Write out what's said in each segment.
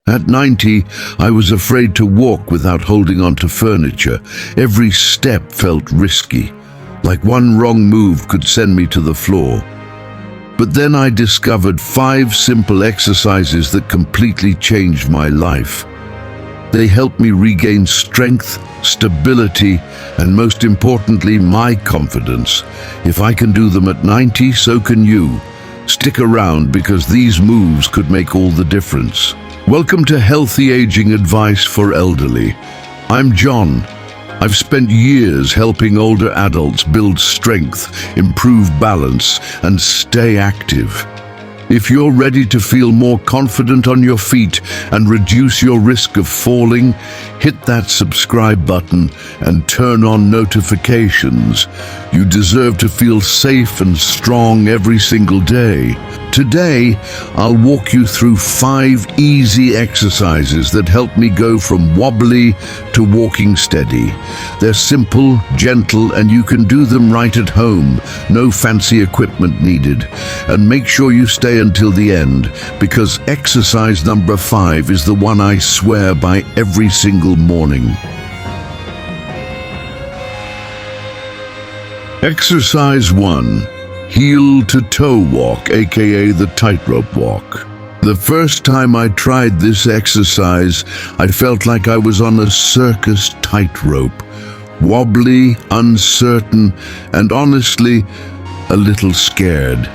At 90, I was afraid to walk without holding onto furniture. Every step felt risky, like one wrong move could send me to the floor. But then I discovered 5 simple exercises that completely changed my life. They helped me regain strength, stability, and most importantly, my confidence. If I can do them at 90, so can you. Stick around because these moves could make all the difference. Welcome to Healthy Aging Advice for Elderly. I'm John. I've spent years helping older adults build strength, improve balance, and stay active. If you're ready to feel more confident on your feet and reduce your risk of falling, hit that subscribe button and turn on notifications. You deserve to feel safe and strong every single day. Today, I'll walk you through 5 easy exercises that help me go from wobbly to walking steady. They're simple, gentle, and you can do them right at home. No fancy equipment needed. And make sure you stay until the end, because exercise number 5 is the one I swear by every single morning. Exercise 1. Heel-to-toe walk, aka the tightrope walk. The first time I tried this exercise, I felt like I was on a circus tightrope. Wobbly, uncertain, and honestly, a little scared.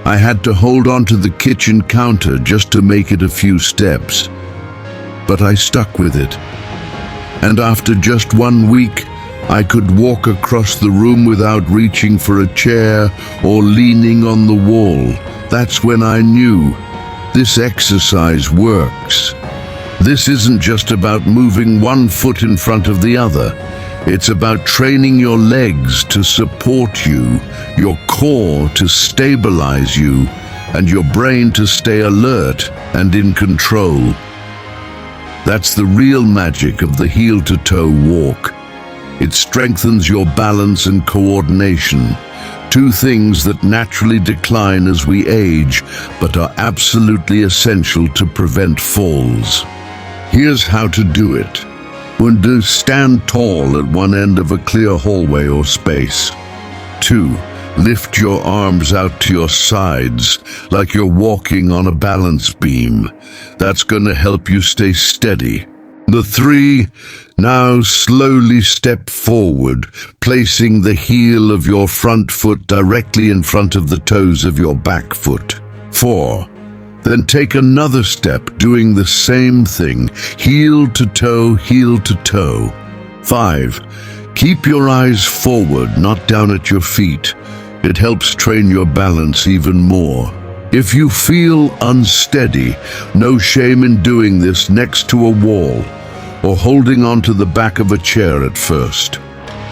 I had to hold on to the kitchen counter just to make it a few steps. But I stuck with it. And after just 1 week, I could walk across the room without reaching for a chair or leaning on the wall. That's when I knew this exercise works. This isn't just about moving one foot in front of the other. It's about training your legs to support you, your core to stabilize you, and your brain to stay alert and in control. That's the real magic of the heel-to-toe walk. It strengthens your balance and coordination, 2 things that naturally decline as we age, but are absolutely essential to prevent falls. Here's how to do it. 1. Stand tall at one end of a clear hallway or space. 2. Lift your arms out to your sides, like you're walking on a balance beam. That's going to help you stay steady. 3. Now slowly step forward, placing the heel of your front foot directly in front of the toes of your back foot. 4. Then take another step, doing the same thing, heel to toe, heel to toe. 5. Keep your eyes forward, not down at your feet. It helps train your balance even more. If you feel unsteady, no shame in doing this next to a wall or holding onto the back of a chair at first.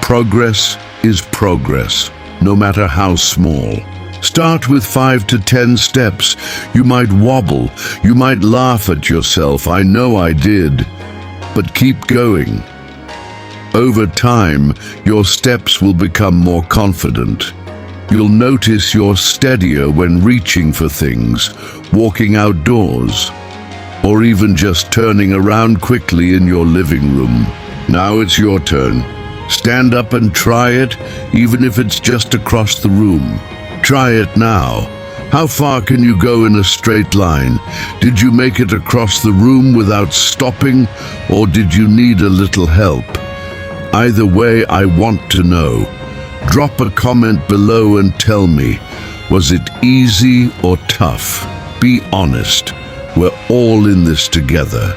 Progress is progress, no matter how small. Start with 5 to 10 steps. You might wobble, you might laugh at yourself, I know I did, but keep going. Over time, your steps will become more confident. You'll notice you're steadier when reaching for things, walking outdoors, or even just turning around quickly in your living room. Now it's your turn. Stand up and try it, even if it's just across the room. Try it now. How far can you go in a straight line? Did you make it across the room without stopping, or did you need a little help? Either way, I want to know. Drop a comment below and tell me, was it easy or tough? Be honest. We're all in this together.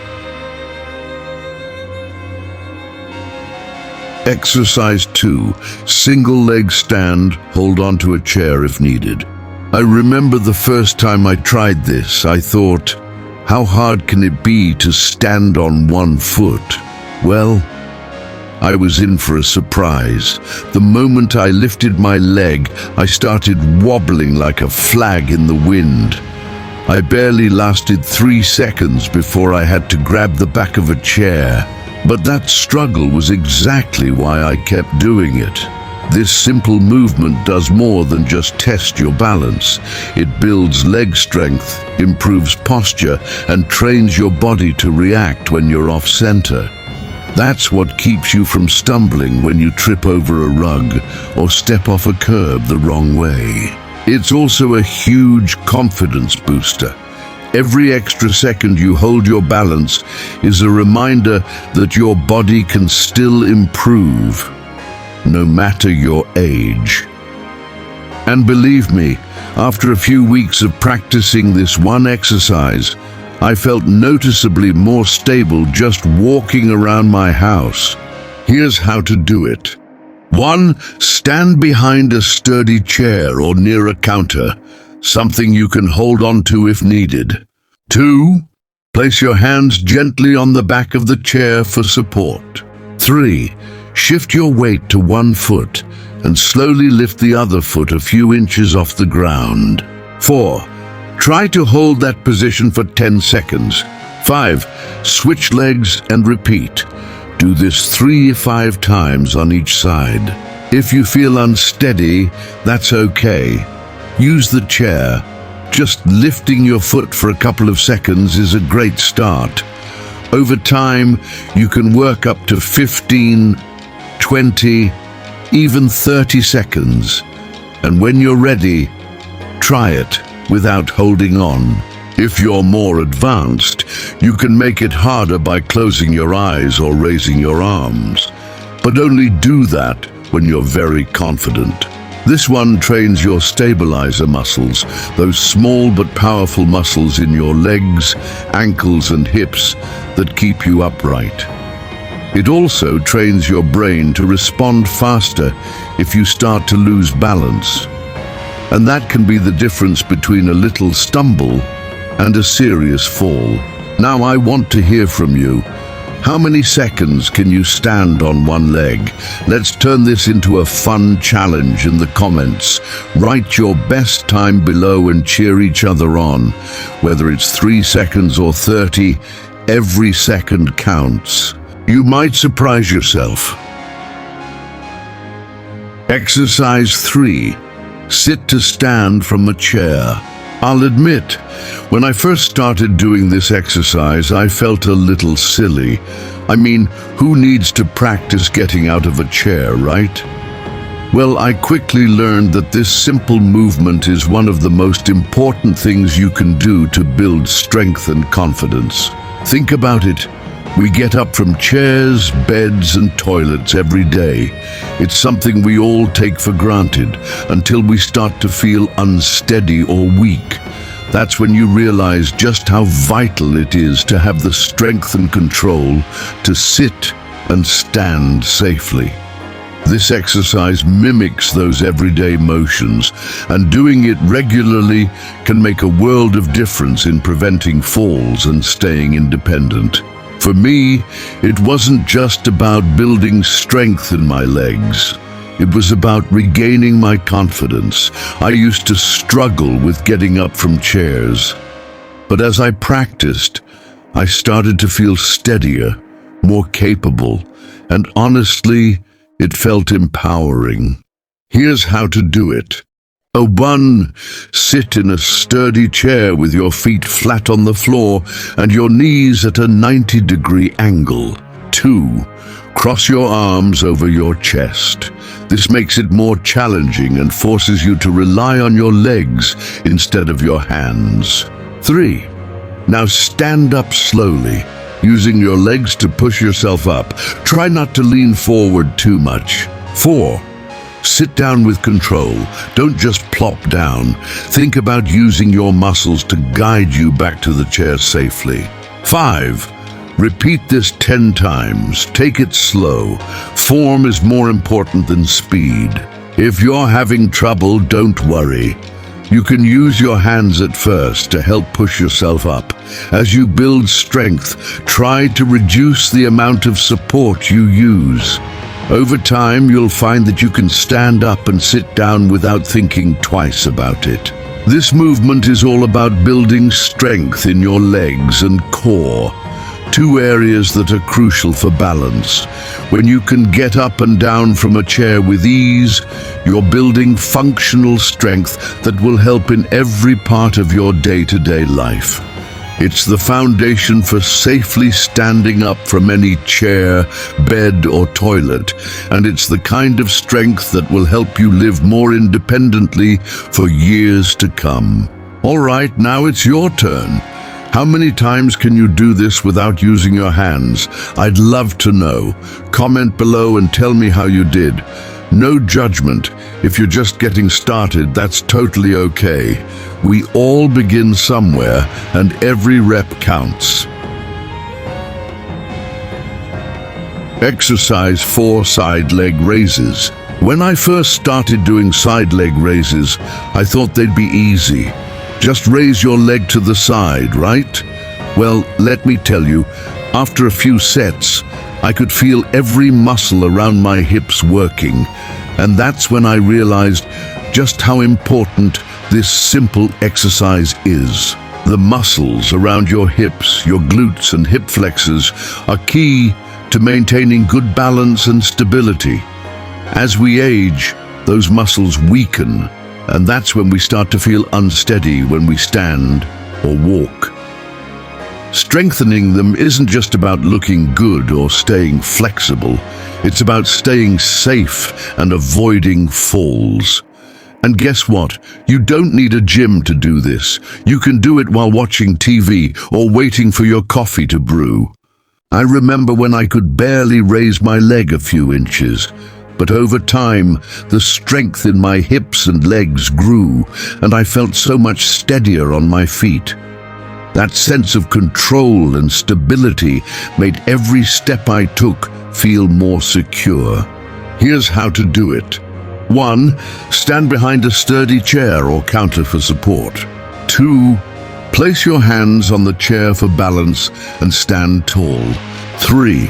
Exercise 2. Single leg stand, hold onto a chair if needed. I remember the first time I tried this, I thought, how hard can it be to stand on one foot? Well, I was in for a surprise. The moment I lifted my leg, I started wobbling like a flag in the wind. I barely lasted 3 seconds before I had to grab the back of a chair. But that struggle was exactly why I kept doing it. This simple movement does more than just test your balance. It builds leg strength, improves posture, and trains your body to react when you're off center. That's what keeps you from stumbling when you trip over a rug or step off a curb the wrong way. It's also a huge confidence booster. Every extra second you hold your balance is a reminder that your body can still improve, no matter your age. And believe me, after a few weeks of practicing this one exercise, I felt noticeably more stable just walking around my house. Here's how to do it. 1. Stand behind a sturdy chair or near a counter, something you can hold on to if needed. 2. Place your hands gently on the back of the chair for support. 3. Shift your weight to one foot and slowly lift the other foot a few inches off the ground. 4. Try to hold that position for 10 seconds. 5. Switch legs and repeat. Do this 3 to 5 times on each side. If you feel unsteady, that's okay. Use the chair. Just lifting your foot for a couple of seconds is a great start. Over time, you can work up to 15, 20, even 30 seconds. And when you're ready, try it without holding on. If you're more advanced, you can make it harder by closing your eyes or raising your arms. But only do that when you're very confident. This one trains your stabilizer muscles, those small but powerful muscles in your legs, ankles, and hips that keep you upright. It also trains your brain to respond faster if you start to lose balance. And that can be the difference between a little stumble and a serious fall. Now I want to hear from you. How many seconds can you stand on one leg? Let's turn this into a fun challenge in the comments. Write your best time below and cheer each other on. Whether it's 3 seconds or 30, every second counts. You might surprise yourself. Exercise 3. Sit to stand from a chair. I'll admit, when I first started doing this exercise, I felt a little silly. I mean, who needs to practice getting out of a chair, right? Well, I quickly learned that this simple movement is one of the most important things you can do to build strength and confidence. Think about it. We get up from chairs, beds, and toilets every day. It's something we all take for granted until we start to feel unsteady or weak. That's when you realize just how vital it is to have the strength and control to sit and stand safely. This exercise mimics those everyday motions, and doing it regularly can make a world of difference in preventing falls and staying independent. For me, it wasn't just about building strength in my legs. It was about regaining my confidence. I used to struggle with getting up from chairs. But as I practiced, I started to feel steadier, more capable, and honestly, it felt empowering. Here's how to do it. 1. Sit in a sturdy chair with your feet flat on the floor and your knees at a 90-degree angle. 2. Cross your arms over your chest. This makes it more challenging and forces you to rely on your legs instead of your hands. 3. Now stand up slowly, using your legs to push yourself up. Try not to lean forward too much. 4. Sit down with control. Don't just plop down. Think about using your muscles to guide you back to the chair safely. 5. Repeat this 10 times. Take it slow. Form is more important than speed. If you're having trouble, don't worry. You can use your hands at first to help push yourself up. As you build strength, try to reduce the amount of support you use. Over time, you'll find that you can stand up and sit down without thinking twice about it. This movement is all about building strength in your legs and core. two areas that are crucial for balance. When you can get up and down from a chair with ease, you're building functional strength that will help in every part of your day-to-day life. It's the foundation for safely standing up from any chair, bed, or toilet, and it's the kind of strength that will help you live more independently for years to come. All right, now it's your turn. How many times can you do this without using your hands? I'd love to know. Comment below and tell me how you did. No judgment. If you're just getting started, that's totally okay. We all begin somewhere, and every rep counts. Exercise 4 side leg raises. When I first started doing side leg raises, I thought they'd be easy. Just raise your leg to the side, right? Well, let me tell you, after a few sets, I could feel every muscle around my hips working, and that's when I realized just how important this simple exercise is. The muscles around your hips, your glutes and hip flexors are key to maintaining good balance and stability. As we age, those muscles weaken, and that's when we start to feel unsteady when we stand or walk. Strengthening them isn't just about looking good or staying flexible. It's about staying safe and avoiding falls. And guess what? You don't need a gym to do this. You can do it while watching TV or waiting for your coffee to brew. I remember when I could barely raise my leg a few inches. But over time, the strength in my hips and legs grew, and I felt so much steadier on my feet. That sense of control and stability made every step I took feel more secure. Here's how to do it. 1. Stand behind a sturdy chair or counter for support. 2. Place your hands on the chair for balance and stand tall. 3.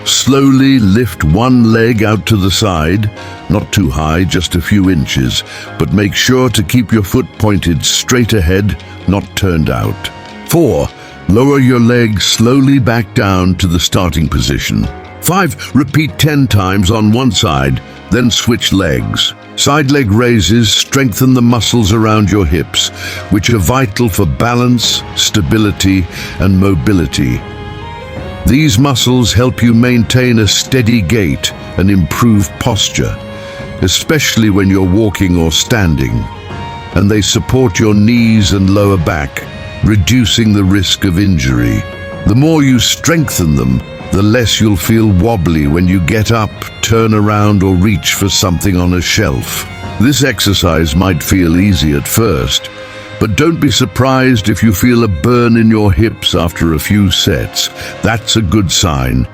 Slowly lift one leg out to the side, not too high, just a few inches, but make sure to keep your foot pointed straight ahead, not turned out. 4. Lower your leg slowly back down to the starting position. 5. Repeat 10 times on one side, then switch legs. Side leg raises strengthen the muscles around your hips, which are vital for balance, stability, and mobility. These muscles help you maintain a steady gait and improve posture, especially when you're walking or standing. And they support your knees and lower back, reducing the risk of injury. The more you strengthen them, the less you'll feel wobbly when you get up, turn around, or reach for something on a shelf. This exercise might feel easy at first, but don't be surprised if you feel a burn in your hips after a few sets. That's a good sign.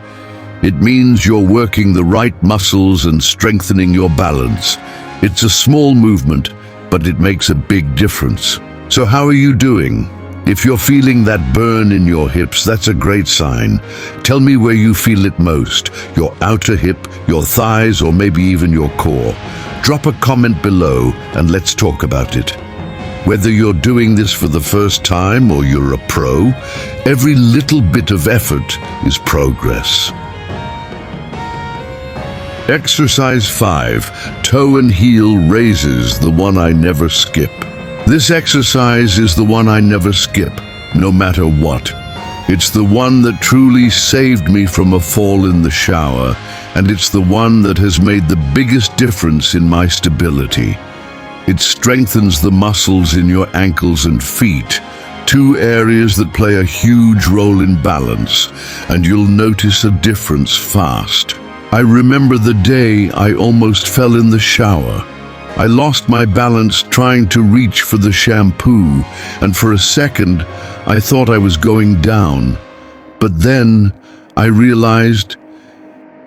It means you're working the right muscles and strengthening your balance. It's a small movement, but it makes a big difference. So how are you doing? If you're feeling that burn in your hips, that's a great sign. Tell me where you feel it most, your outer hip, your thighs, or maybe even your core. Drop a comment below and let's talk about it. Whether you're doing this for the first time or you're a pro, every little bit of effort is progress. Exercise 5, toe and heel raises, the one I never skip. This exercise is the one I never skip, no matter what. It's the one that truly saved me from a fall in the shower, and it's the one that has made the biggest difference in my stability. It strengthens the muscles in your ankles and feet, two areas that play a huge role in balance, and you'll notice a difference fast. I remember the day I almost fell in the shower. I lost my balance trying to reach for the shampoo, and for a second, I thought I was going down. But then I realized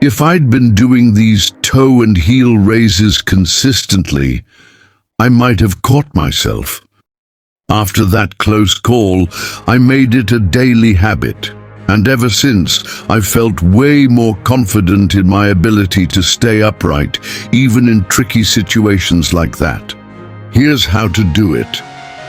if I'd been doing these toe and heel raises consistently, I might have caught myself. After that close call, I made it a daily habit, and ever since, I've felt way more confident in my ability to stay upright, even in tricky situations like that. Here's how to do it.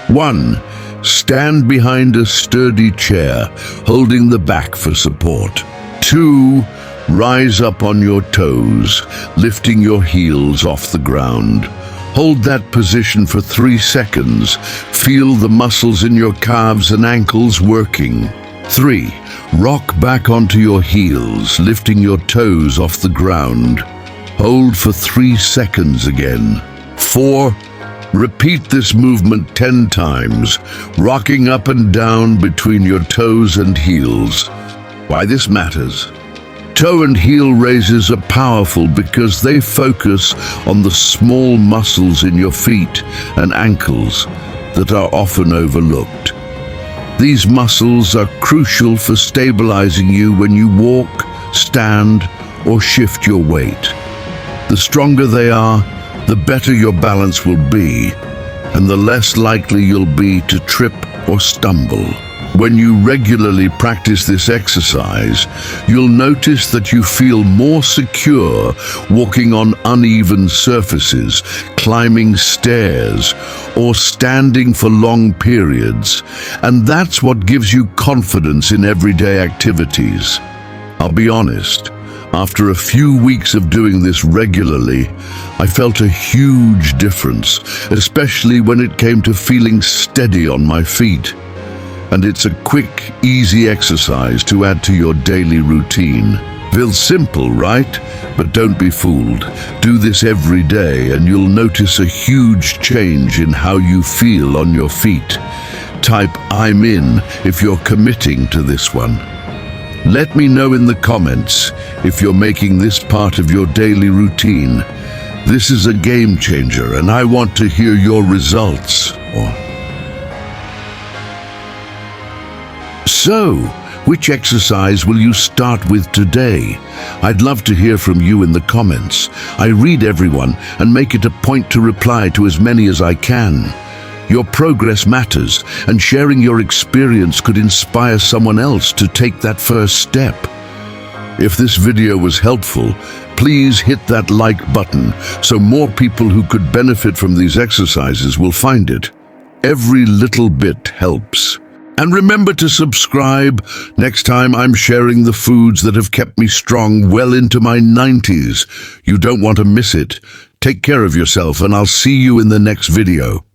1. Stand behind a sturdy chair, holding the back for support. 2. Rise up on your toes, lifting your heels off the ground. Hold that position for 3 seconds. Feel the muscles in your calves and ankles working. 3. Rock back onto your heels, lifting your toes off the ground. Hold for 3 seconds again. 4. Repeat this movement 10 times, rocking up and down between your toes and heels. Why this matters? Toe and heel raises are powerful because they focus on the small muscles in your feet and ankles that are often overlooked. These muscles are crucial for stabilizing you when you walk, stand, or shift your weight. The stronger they are, the better your balance will be, and the less likely you'll be to trip or stumble. When you regularly practice this exercise, you'll notice that you feel more secure walking on uneven surfaces, climbing stairs, or standing for long periods, and that's what gives you confidence in everyday activities. I'll be honest, after a few weeks of doing this regularly, I felt a huge difference, especially when it came to feeling steady on my feet. And it's a quick, easy exercise to add to your daily routine. Feels simple, right? But don't be fooled. Do this every day and you'll notice a huge change in how you feel on your feet. Type "I'm in" if you're committing to this one. Let me know in the comments if you're making this part of your daily routine. This is a game changer and I want to hear your results. So, which exercise will you start with today? I'd love to hear from you in the comments. I read everyone and make it a point to reply to as many as I can. Your progress matters, and sharing your experience could inspire someone else to take that first step. If this video was helpful, please hit that like button so more people who could benefit from these exercises will find it. Every little bit helps. And remember to subscribe. Next time I'm sharing the foods that have kept me strong well into my 90s. You don't want to miss it. Take care of yourself and I'll see you in the next video.